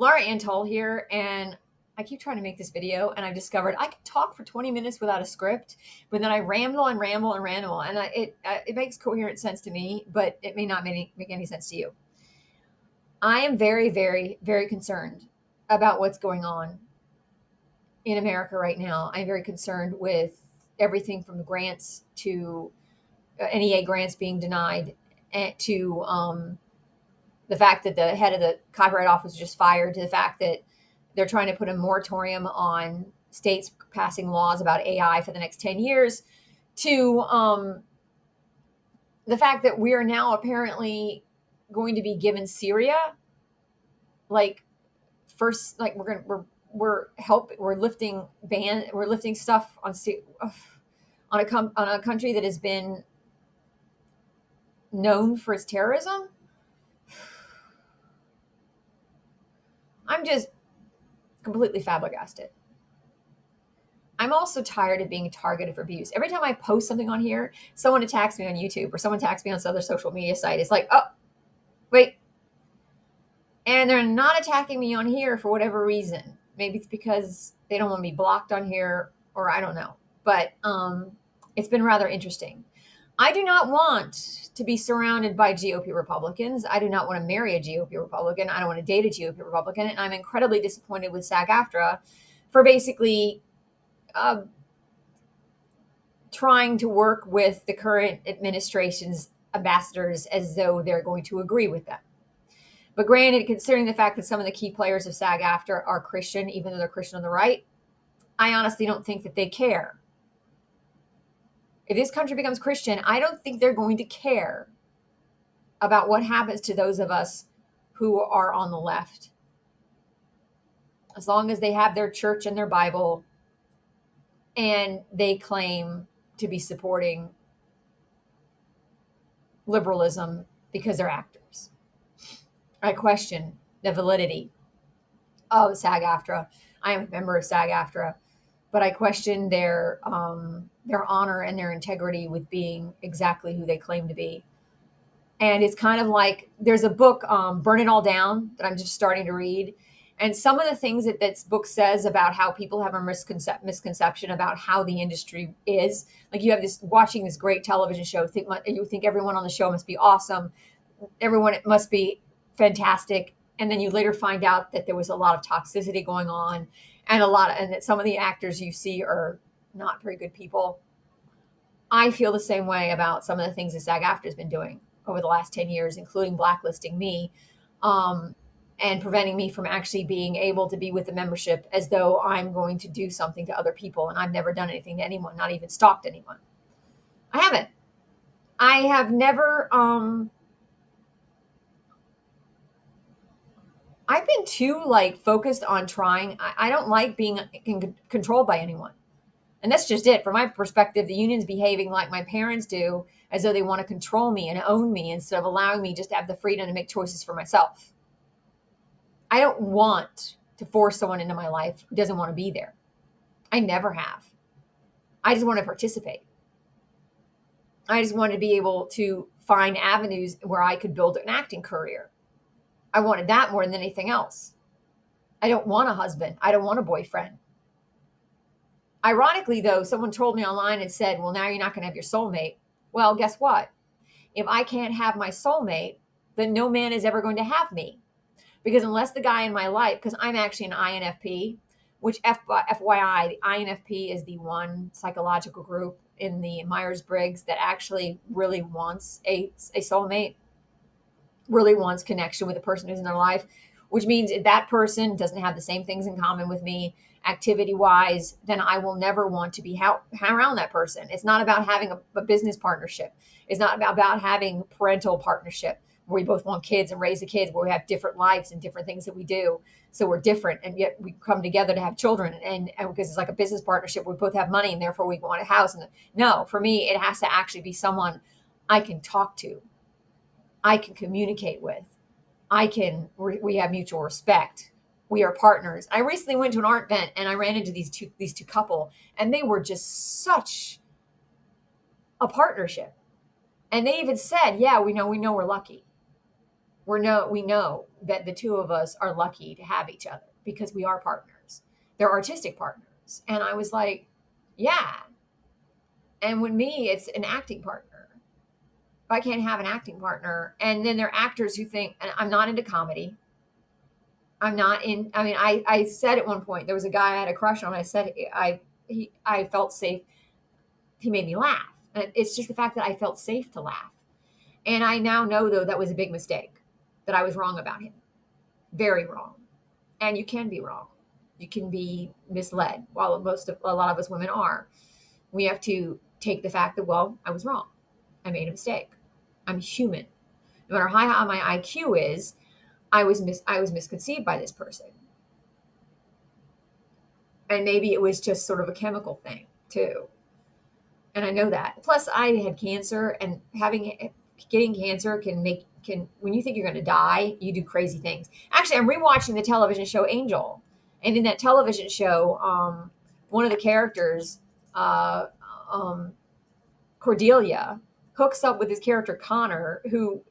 Laura Antal here, and I keep trying to make this video, and I discovered I can talk for 20 minutes without a script, but then I ramble and ramble and ramble, and it makes coherent sense to me, but it may not make any sense to you. I am very, very, very concerned about what's going on in America right now. I'm very concerned with everything from the grants to NEA grants being denied, and to the fact that the head of the Copyright Office was just fired, to the fact that they're trying to put a moratorium on states passing laws about AI for the next 10 years, to the fact that we are now apparently going to be given Syria. Like, first, like we're lifting stuff on a country that has been known for its terrorism. I'm just completely flabbergasted. I'm also tired of being targeted for abuse. Every time I post something on here, someone attacks me on YouTube or someone attacks me on some other social media site. It's like, oh, wait. And they're not attacking me on here for whatever reason. Maybe it's because they don't want me blocked on here, or I don't know. But it's been rather interesting. I do not want to be surrounded by GOP Republicans. I do not want to marry a GOP Republican. I don't want to date a GOP Republican. And I'm incredibly disappointed with SAG-AFTRA for basically trying to work with the current administration's ambassadors as though they're going to agree with them. But granted, considering the fact that some of the key players of SAG-AFTRA are Christian, even though they're Christian on the right, I honestly don't think that they care. If this country becomes Christian, I don't think they're going to care about what happens to those of us who are on the left. As long as they have their church and their Bible and they claim to be supporting liberalism because they're actors. I question the validity of SAG-AFTRA. I am a member of SAG-AFTRA, but I question their honor and their integrity with being exactly who they claim to be. And it's kind of like, there's a book, Burn It All Down, that I'm just starting to read. And some of the things that this book says about how people have a misconception about how the industry is. Like, you have watching this great television show, you think everyone on the show must be awesome. Everyone must be fantastic. And then you later find out that there was a lot of toxicity going on, and that some of the actors you see are not very good people. I feel the same way about some of the things that SAG-AFTRA has been doing over the last 10 years, including blacklisting me, and preventing me from actually being able to be with the membership, as though I'm going to do something to other people. And I've never done anything to anyone, not even stalked anyone. I haven't. I have never, I've been too focused on trying. I don't like being controlled by anyone. And that's just it. From my perspective, the union's behaving like my parents do, as though they want to control me and own me instead of allowing me just to have the freedom to make choices for myself. I don't want to force someone into my life who doesn't want to be there. I never have. I just want to participate. I just wanted to be able to find avenues where I could build an acting career. I wanted that more than anything else. I don't want a husband. I don't want a boyfriend. Ironically, though, someone told me online and said, well, now you're not going to have your soulmate. Well, guess what? If I can't have my soulmate, then no man is ever going to have me. Because unless the guy in my life, because I'm actually an INFP, which FYI, the INFP is the one psychological group in the Myers-Briggs that actually really wants a soulmate, really wants connection with the person who's in their life, which means if that person doesn't have the same things in common with me, activity-wise, then I will never want to be around that person. It's not about having a business partnership. It's not about having parental partnership, where we both want kids and raise the kids, where we have different lives and different things that we do. So we're different, and yet we come together to have children. And because it's like a business partnership, we both have money, and therefore we want a house. And no, for me, it has to actually be someone I can talk to, I can communicate with, we have mutual respect. We are partners. I recently went to an art event and I ran into these two couple, and they were just such a partnership. And they even said, yeah, we know we're lucky. we know that the two of us are lucky to have each other because we are partners. They're artistic partners. And I was like, yeah. And with me, it's an acting partner. If I can't have an acting partner, and then there are actors who think, and I'm not into comedy. I'm not in. I mean, I said at one point there was a guy I had a crush on. I said I felt safe. He made me laugh, and it's just the fact that I felt safe to laugh. And I now know though that was a big mistake. That I was wrong about him, very wrong. And you can be wrong. You can be misled. While a lot of us women are, we have to take the fact that, well, I was wrong. I made a mistake. I'm human. No matter how high my IQ is, I was misconceived by this person. And maybe it was just sort of a chemical thing too. And I know that. Plus, I had cancer, and getting cancer can when you think you're going to die, you do crazy things. Actually, I'm rewatching the television show Angel, and in that television show, one of the characters, uh, um, Cordelia, hooks up with his character Connor, who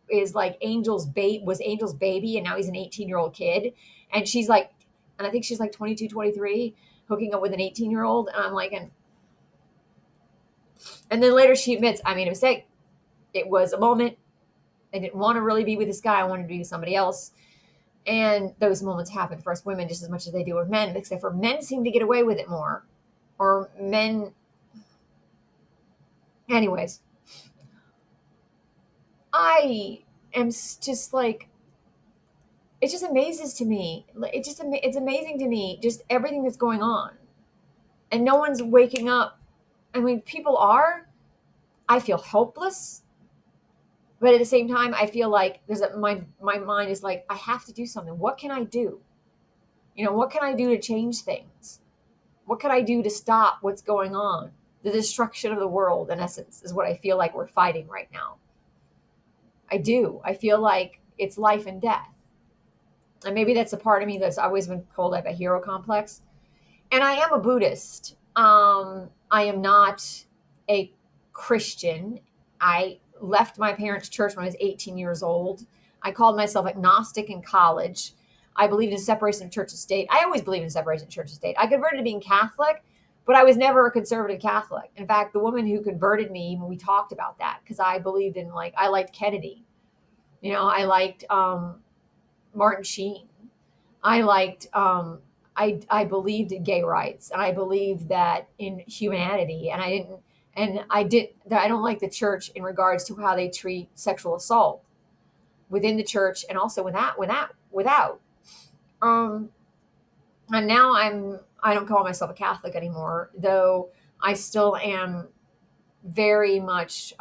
is like was Angel's baby, and now he's an 18-year-old kid, and she's like, and I think she's like 22, 23, hooking up with an 18-year-old, and I'm like, and then later she admits, I made a mistake. It was a moment. I didn't want to really be with this guy. I wanted to be with somebody else. And those moments happen for us women just as much as they do with men, except for men seem to get away with it more. Or men. Anyways, I am just like, it just amazes to me. It's amazing to me, just everything that's going on. And no one's waking up. I mean, people are. I feel helpless. But at the same time, I feel like my mind is like, I have to do something. What can I do? What can I do to change things? What can I do to stop what's going on? The destruction of the world, in essence, is what I feel like we're fighting right now. I do. I feel like it's life and death. And maybe that's a part of me that's always been told I have a hero complex. And I am a Buddhist. I am not a Christian. I left my parents' church when I was 18 years old. I called myself agnostic in college. I believed in separation of church and state. I always believed in separation of church and state. I converted to being Catholic, but I was never a conservative Catholic. In fact, the woman who converted me, when we talked about that, because I believed in, like, I liked Kennedy. I liked Martin Sheen. I liked, I believed in gay rights, and I believed that in humanity, and I don't like the church in regards to how they treat sexual assault within the church and also without. And now I don't call myself a Catholic anymore, though I still am very much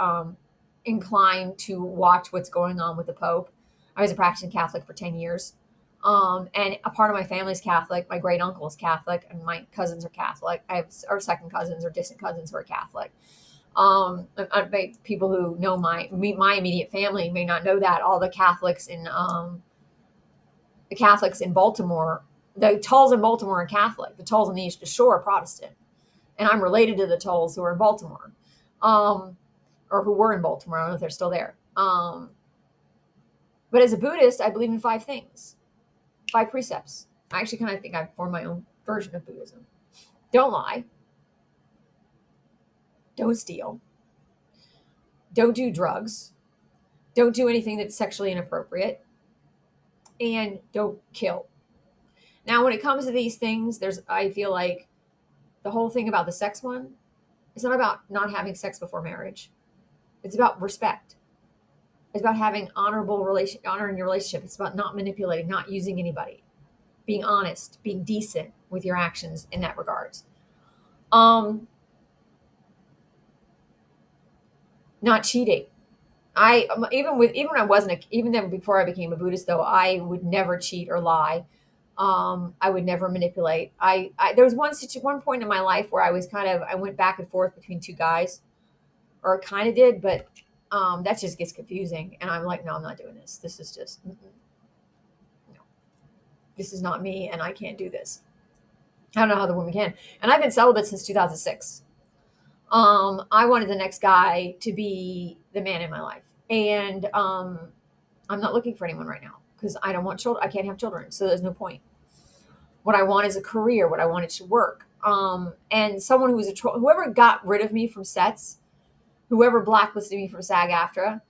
inclined to watch what's going on with the Pope. I was a practicing Catholic for 10 years. And a part of my family is Catholic. My great uncle is Catholic, and my cousins are Catholic. I have our second cousins or distant cousins who are Catholic. People who know my immediate family may not know that all the Catholics in Baltimore, the Tulls in Baltimore are Catholic. The Tulls on the East Shore are Protestant, and I'm related to the Tulls who are in Baltimore, or who were in Baltimore. I don't know if they're still there. But as a Buddhist, I believe in 5 things. 5 precepts. I actually kind of think I've formed my own version of Buddhism. Don't lie. Don't steal. Don't do drugs. Don't do anything that's sexually inappropriate. And don't kill. Now, when it comes to these things, I feel like the whole thing about the sex one, it's not about not having sex before marriage. It's about respect. It's about having honor in your relationship. It's about not manipulating, not using anybody, being honest, being decent with your actions in that regards. Not cheating. Even then before I became a Buddhist, though, I would never cheat or lie. I would never manipulate. There was one point in my life where I went back and forth between 2 guys, or kind of did, but that just gets confusing. And I'm like, no, I'm not doing this. This is just, no. This is not me, and I can't do this. I don't know how the woman can. And I've been celibate since 2006. I wanted the next guy to be the man in my life. And I'm not looking for anyone right now because I don't want children. I can't have children, so there's no point. What I want is a career. What I want is to work. And someone who's whoever got rid of me from sets, whoever blacklisted me from SAG AFTRA,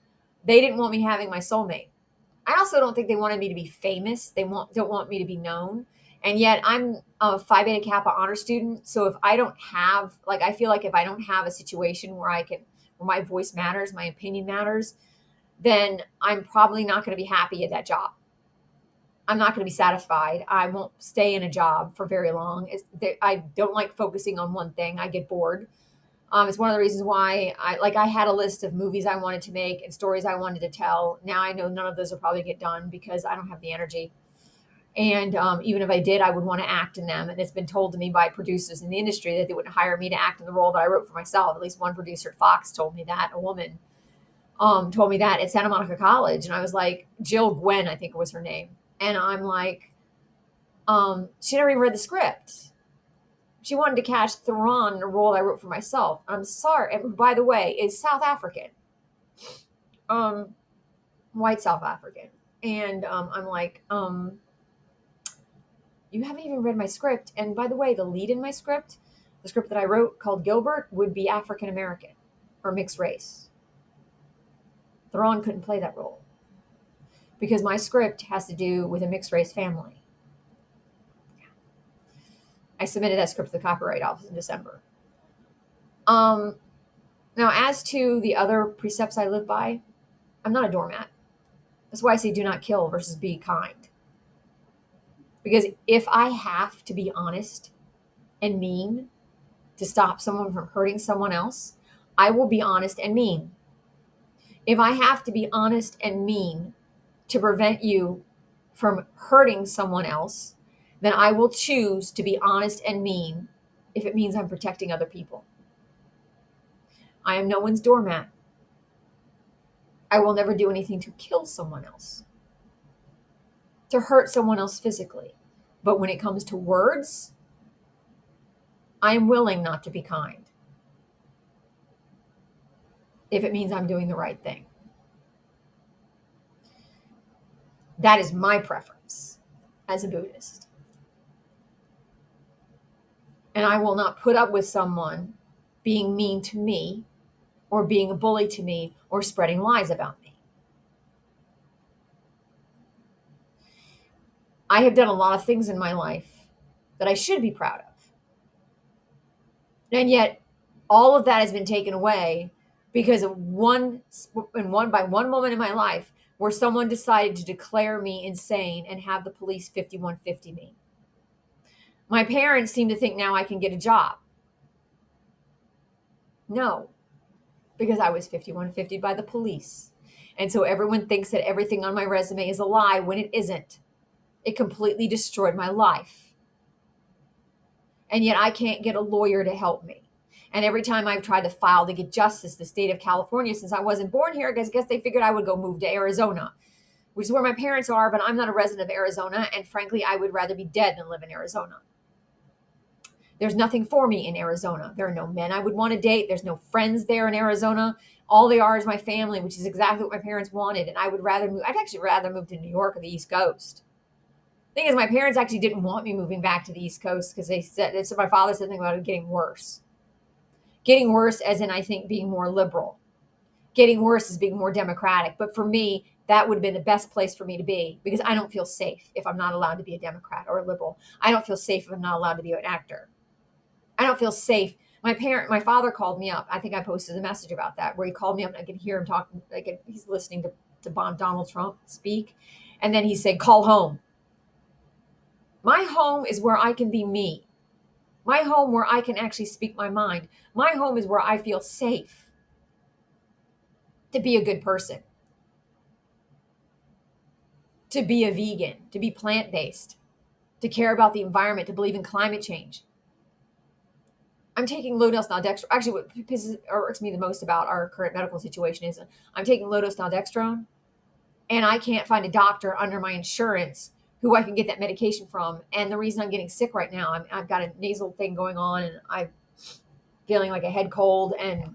they didn't want me having my soulmate. I also don't think they wanted me to be famous. Don't want me to be known. And yet I'm a Phi Beta Kappa honor student. So if I don't have, like, I feel like if I don't have a situation where where my voice matters, my opinion matters, then I'm probably not going to be happy at that job. I'm not going to be satisfied. I won't stay in a job for very long. I don't like focusing on one thing. I get bored. It's one of the reasons why I had a list of movies I wanted to make and stories I wanted to tell. Now I know none of those will probably get done because I don't have the energy. And even if I did, I would want to act in them. And it's been told to me by producers in the industry that they wouldn't hire me to act in the role that I wrote for myself. At least one producer at Fox told me that. A woman told me that at Santa Monica College. And I was like, Jill Gwen, I think was her name. And I'm like, she never even read the script. She wanted to cast Theron in a role I wrote for myself. I'm sorry. And by the way, is South African. White South African. And I'm like, you haven't even read my script. And by the way, the lead in my script, the script that I wrote called Gilbert, would be African American or mixed race. Theron couldn't play that role because my script has to do with a mixed race family. I submitted that script to the Copyright Office in December. Now, as to the other precepts I live by, I'm not a doormat. That's why I say do not kill versus be kind. Because if I have to be honest and mean to stop someone from hurting someone else, I will be honest and mean. If I have to be honest and mean to prevent you from hurting someone else, then I will choose to be honest and mean if it means I'm protecting other people. I am no one's doormat. I will never do anything to kill someone else, to hurt someone else physically. But when it comes to words, I am willing not to be kind if it means I'm doing the right thing. That is my preference as a Buddhist. And I will not put up with someone being mean to me or being a bully to me or spreading lies about me. I have done a lot of things in my life that I should be proud of. And yet all of that has been taken away because of one moment in my life where someone decided to declare me insane and have the police 5150 me. My parents seem to think now I can get a job. No, because I was 5150 by the police. And so everyone thinks that everything on my resume is a lie when it isn't. It completely destroyed my life. And yet I can't get a lawyer to help me. And every time I've tried to file to get justice, the state of California, since I wasn't born here, I guess they figured I would go move to Arizona, which is where my parents are, but I'm not a resident of Arizona. And frankly, I would rather be dead than live in Arizona. There's nothing for me in Arizona. There are no men I would want to date. There's no friends there in Arizona. All they are is my family, which is exactly what my parents wanted. And I'd actually rather move to New York or the East Coast. Thing is, my parents actually didn't want me moving back to the East Coast because my father said something about it getting worse. Getting worse as in, I think, being more liberal. Getting worse is being more democratic. But for me, that would have been the best place for me to be because I don't feel safe if I'm not allowed to be a Democrat or a liberal. I don't feel safe if I'm not allowed to be an actor. I don't feel safe. My father called me up. I think I posted a message about that where he called me up and I could hear him talking. He's listening to Donald Trump speak. And then he said, call home. My home is where I can be me. My home where I can actually speak my mind. My home is where I feel safe to be a good person, to be a vegan, to be plant-based, to care about the environment, to believe in climate change. I'm taking low-dose naldextrone. Actually, what pisses or irks me the most about our current medical situation is I'm taking low-dose naldextrone, and I can't find a doctor under my insurance who I can get that medication from. And the reason I'm getting sick right now, I've got a nasal thing going on, and I'm feeling like a head cold, and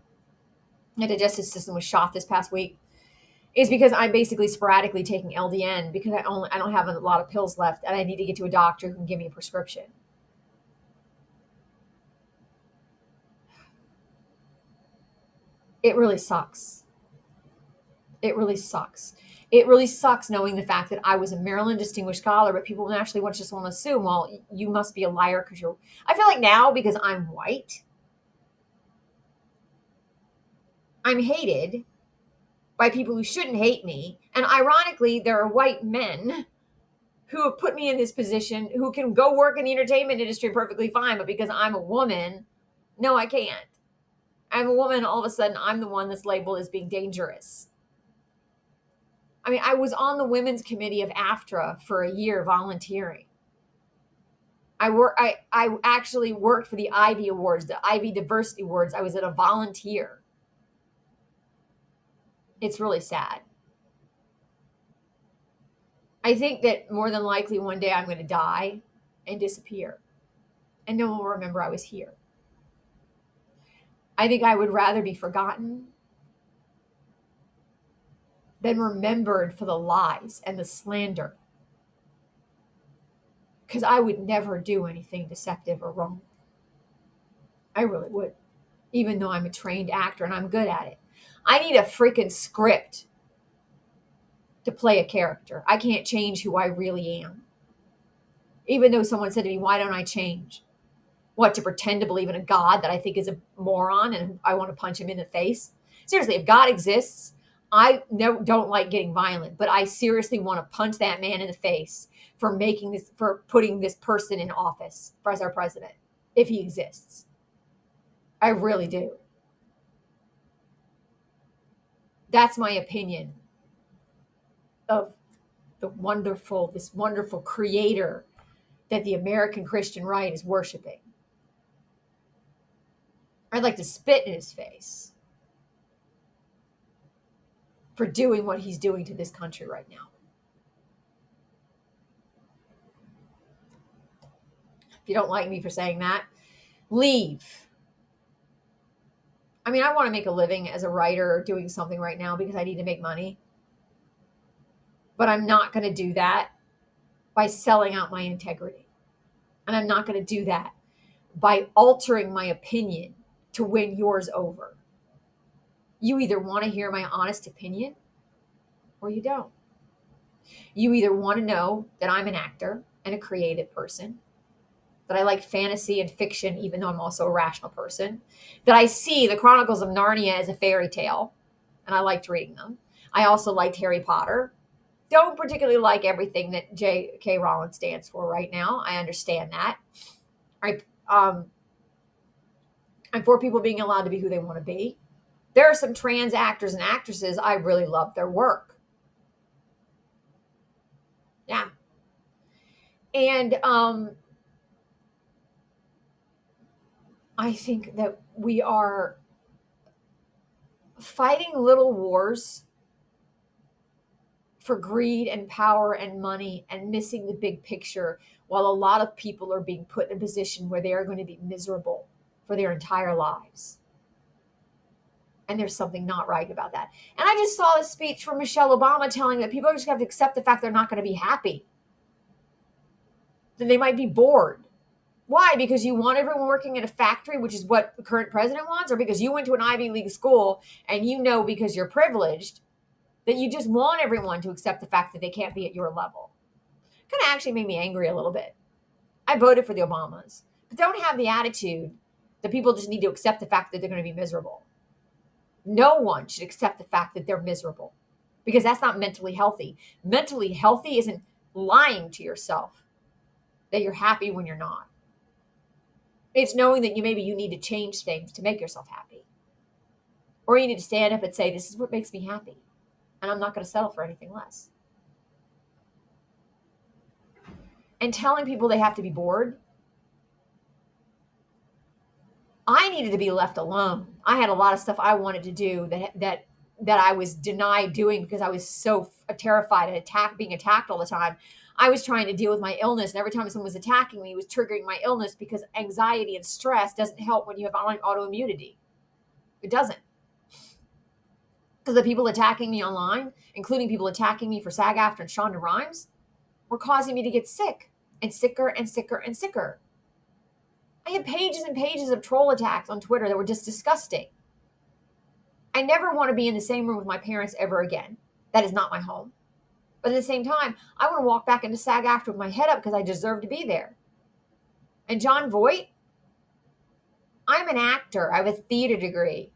my digestive system was shot this past week. is because I'm basically sporadically taking LDN because I don't have a lot of pills left and I need to get to a doctor who can give me a prescription. It really sucks. It really sucks. It really sucks knowing the fact that I was a Maryland Distinguished Scholar, but people naturally just want to assume, well, you must be a liar because you're. I feel like now because I'm white, I'm hated by people who shouldn't hate me. And ironically, there are white men who have put me in this position who can go work in the entertainment industry perfectly fine, but because I'm a woman, no, I can't. I'm a woman, all of a sudden, I'm the one that's labeled as being dangerous. I mean, I was on the women's committee of AFTRA for a year volunteering. I actually worked for the Ivy Awards, the Ivy Diversity Awards. I was a volunteer. It's really sad. I think that more than likely one day I'm going to die and disappear, and no one will remember I was here. I think I would rather be forgotten than remembered for the lies and the slander, because I would never do anything deceptive or wrong. I really would, even though I'm a trained actor and I'm good at it. I need a freaking script to play a character. I can't change who I really am. Even though someone said to me, why don't I change? What, to pretend to believe in a God that I think is a moron and I want to punch him in the face? Seriously, if God exists, I don't like getting violent, but I seriously want to punch that man in the face for putting this person in office as our president, if he exists. I really do. That's my opinion of this wonderful creator that the American Christian right is worshiping. I'd like to spit in his face for doing what he's doing to this country right now. If you don't like me for saying that, leave. I mean, I want to make a living as a writer doing something right now because I need to make money. But I'm not going to do that by selling out my integrity. And I'm not going to do that by altering my opinion to win yours over. You either want to hear my honest opinion or you don't. You either want to know that I'm an actor and a creative person, that I like fantasy and fiction, even though I'm also a rational person, that I see the Chronicles of Narnia as a fairy tale, and I liked reading them. I also liked Harry Potter. Don't particularly like everything that J.K. Rowling stands for right now. I understand that. I'm for people being allowed to be who they want to be. There are some trans actors and actresses, I really love their work. Yeah. And I think that we are fighting little wars for greed and power and money and missing the big picture, while a lot of people are being put in a position where they are going to be miserable for their entire lives. And there's something not right about that. And I just saw a speech from Michelle Obama telling that people are just going to have to accept the fact they're not going to be happy. That they might be bored. Why? Because you want everyone working in a factory, which is what the current president wants, or because you went to an Ivy League school and you know because you're privileged that you just want everyone to accept the fact that they can't be at your level. Kind of actually made me angry a little bit. I voted for the Obamas, but don't have the attitude that people just need to accept the fact that they're going to be miserable. No one should accept the fact that they're miserable because that's not mentally healthy. Mentally healthy isn't lying to yourself that you're happy when you're not. It's knowing that maybe you need to change things to make yourself happy. Or you need to stand up and say, this is what makes me happy. And I'm not going to settle for anything less. And telling people they have to be bored. I needed to be left alone. I had a lot of stuff I wanted to do that I was denied doing because I was so terrified of being attacked all the time. I was trying to deal with my illness, and every time someone was attacking me, it was triggering my illness because anxiety and stress doesn't help when you have autoimmunity. It doesn't. Because the people attacking me online, including people attacking me for SAG-AFTRA and Shonda Rhimes, were causing me to get sick and sicker and sicker and sicker. I had pages and pages of troll attacks on Twitter that were just disgusting. I never want to be in the same room with my parents ever again. That is not my home. But at the same time, I want to walk back into SAG-AFTRA with my head up because I deserve to be there. And Jon Voight, I'm an actor. I have a theater degree.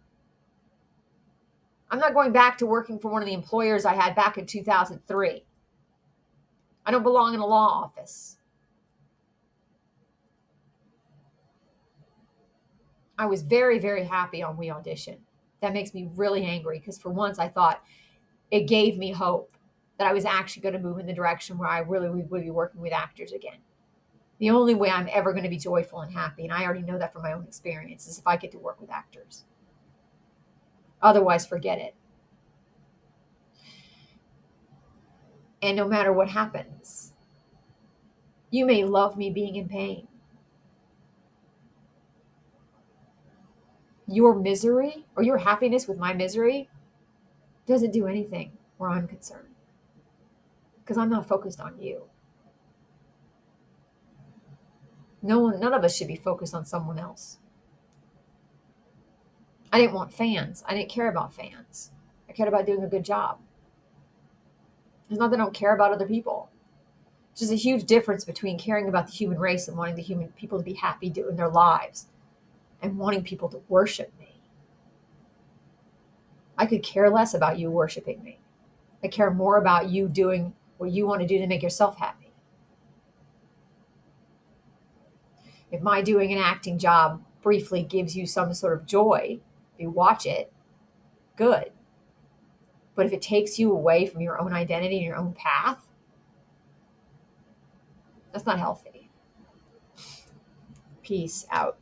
I'm not going back to working for one of the employers I had back in 2003. I don't belong in a law office. I was very, very happy on We Audition. That makes me really angry because for once I thought it gave me hope that I was actually going to move in the direction where I really would be working with actors again. The only way I'm ever going to be joyful and happy, and I already know that from my own experience, is if I get to work with actors. Otherwise, forget it. And no matter what happens, you may love me being in pain. Your misery or your happiness with my misery doesn't do anything where I'm concerned. Because I'm not focused on you. None of us should be focused on someone else. I didn't want fans. I didn't care about fans. I cared about doing a good job. It's not that I don't care about other people. It's just a huge difference between caring about the human race and wanting the human people to be happy doing their lives and wanting people to worship me. I could care less about you worshiping me. I care more about you doing what you want to do to make yourself happy. If my doing an acting job briefly gives you some sort of joy, if you watch it, good. But if it takes you away from your own identity and your own path, that's not healthy. Peace out.